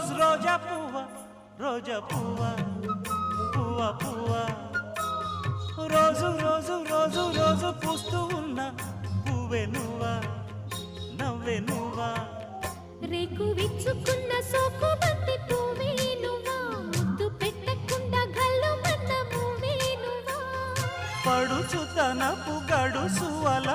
rose రోజా పువ్వ రోజా పువ్వ పువ్వ పువ్వ రోజు రోజు రోజు రోజు పూస్తూ ఉన్న పువ్వే నువ్వా నవ్వే నువ్వా రేకు విచ్చుకున్న సోకు బంతి పువ్వే నువ్వా ముద్దు పెట్టకుండా గల్లు మన్న పువ్వే నువ్వా పడుచు తనపు గడుసు అల